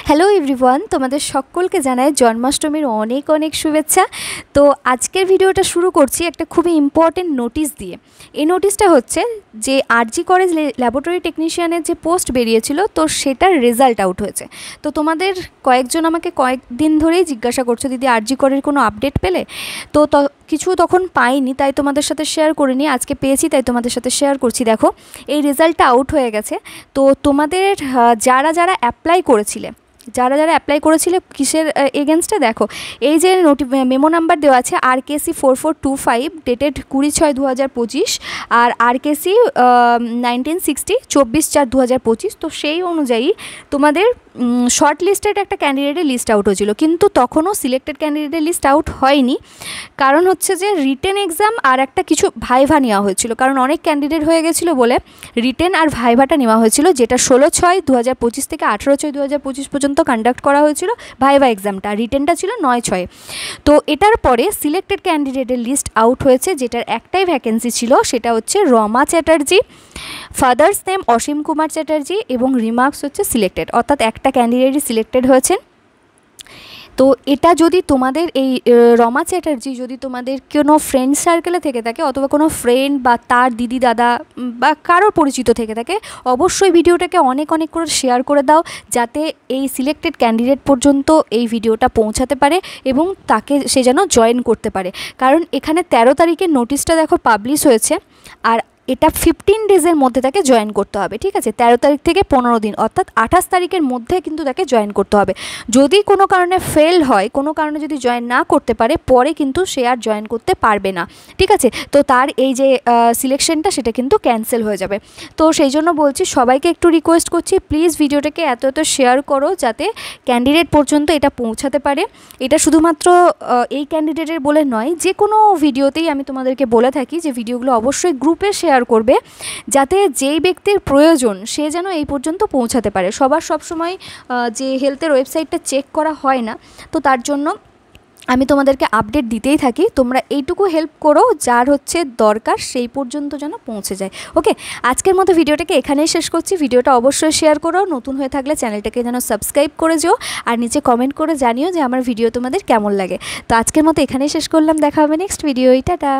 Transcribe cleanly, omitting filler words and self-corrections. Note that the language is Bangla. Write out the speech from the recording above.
হ্যালো এভরিওয়ান, তোমাদের সকলকে জানাই জন্মাষ্টমীর অনেক অনেক শুভেচ্ছা। তো আজকের ভিডিওটা শুরু করছি একটা খুবই ইম্পর্টেন্ট নোটিশ দিয়ে। এই নোটিশটা হচ্ছে যে আরজি কলেজ ল্যাবরেটরি টেকনিশিয়ানের যে পোস্ট বেরিয়েছিল, তো সেটার রেজাল্ট আউট হয়েছে। তো তোমাদের কয়েকজন আমাকে কয়েকদিন ধরেই জিজ্ঞাসা করছো, দিদি আরজি কলেজের কোনো আপডেট পেলে? তো কিছু তখন পাইনি, তাই তোমাদের সাথে শেয়ার করিনি। আজকে পেয়েছি, তাই তোমাদের সাথে শেয়ার করছি। দেখো, এই রেজাল্টটা আউট হয়ে গেছে। তো তোমাদের যারা অ্যাপ্লাই করেছিলে কিসের এগেনস্টে, দেখো এই যে মেমো নাম্বার দেওয়া আছে RKC 4425 ডেটেড 20/6/2025 আর RKC 1960 24/4/2025। তো সেই অনুযায়ী তোমাদের শর্ট লিস্টেড একটা ক্যান্ডিডেটের লিস্ট আউট হয়েছিল, কিন্তু তখনও সিলেক্টেড ক্যান্ডিডেটের লিস্ট আউট হয়নি। কারণ হচ্ছে যে রিটেন এক্সাম আর একটা কিছু ভাইভা নেওয়া হয়েছিল, কারণ অনেক ক্যান্ডিডেট হয়ে গেছিলো বলে রিটেন আর ভাইভাটা নেওয়া হয়েছিল, যেটা 16/6/2025 থেকে 18/6/2025 পর্যন্ত কন্ডাক্ট করা হয়েছিল ভাইভা এক্সামটা। রিটেনটা ছিল 9/6। তো এটার পরে সিলেক্টেড ক্যান্ডিডেটের লিস্ট আউট হয়েছে, যেটার একটাই ভ্যাকেন্সি ছিল, সেটা হচ্ছে রমা চ্যাটার্জি, ফাদার্স নেম অসীম কুমার চ্যাটার্জি এবং রিমার্কস হচ্ছে সিলেক্টেড, অর্থাৎ একটা ক্যান্ডিডেটই সিলেক্টেড হয়েছেন। তো এটা যদি তোমাদের এই রমা চ্যাটার্জি যদি তোমাদের কোনো ফ্রেন্ড সার্কেলে থেকে থাকে, অথবা কোনো ফ্রেন্ড বা তার দিদি দাদা বা কারোর পরিচিত থেকে থাকে, অবশ্যই ভিডিওটাকে অনেক অনেক করে শেয়ার করে দাও, যাতে এই সিলেক্টেড ক্যান্ডিডেট পর্যন্ত এই ভিডিওটা পৌঁছাতে পারে এবং তাকে সে যেন জয়েন করতে পারে। কারণ এখানে 13 তারিখের নোটিশটা দেখো পাবলিশ হয়েছে, আর এটা 15 ডেজের মধ্যে তাকে জয়েন করতে হবে। ঠিক আছে, 13 তারিখ থেকে 15 দিন, অর্থাৎ 28 তারিখের মধ্যে কিন্তু তাকে জয়েন করতে হবে। যদি কোনো কারণে ফেল হয়, কোনো কারণে যদি জয়েন না করতে পারে, পরে কিন্তু সে আর জয়েন করতে পারবে না। ঠিক আছে, তো তার এই যে সিলেকশনটা সেটা কিন্তু ক্যান্সেল হয়ে যাবে। তো সেই জন্য বলছি, সবাইকে একটু রিকোয়েস্ট করছি, প্লিজ ভিডিওটাকে এত শেয়ার করো, যাতে ক্যান্ডিডেট পর্যন্ত এটা পৌঁছাতে পারে। এটা শুধুমাত্র এই ক্যান্ডিডেটের বলে নয়, যে কোনো ভিডিওতেই আমি তোমাদেরকে বলে থাকি যে ভিডিওগুলো অবশ্যই গ্রুপে শেয়ার করবে, যাতে যেই ব্যক্তির প্রয়োজন সে যেন এই পর্যন্ত পৌঁছাতে পারে। সবার সবসময় যে হেলথের ওয়েবসাইটটা চেক করা হয় না, তো তার জন্য আমি তোমাদেরকে আপডেট দিতেই থাকি। তোমরা এইটুকু হেল্প করো, যার হচ্ছে দরকার সেই পর্যন্ত যেন পৌঁছে যায়। ওকে, আজকের মতো ভিডিওটাকে এখানেই শেষ করছি। ভিডিওটা অবশ্যই শেয়ার করো, নতুন হয়ে থাকলে চ্যানেলটাকে যেন সাবস্ক্রাইব করে যেও, আর নিচে কমেন্ট করে জানিও যে আমার ভিডিও তোমাদের কেমন লাগে। তো আজকের মতো এখানেই শেষ করলাম, দেখা হবে নেক্সট ভিডিও। টাটা।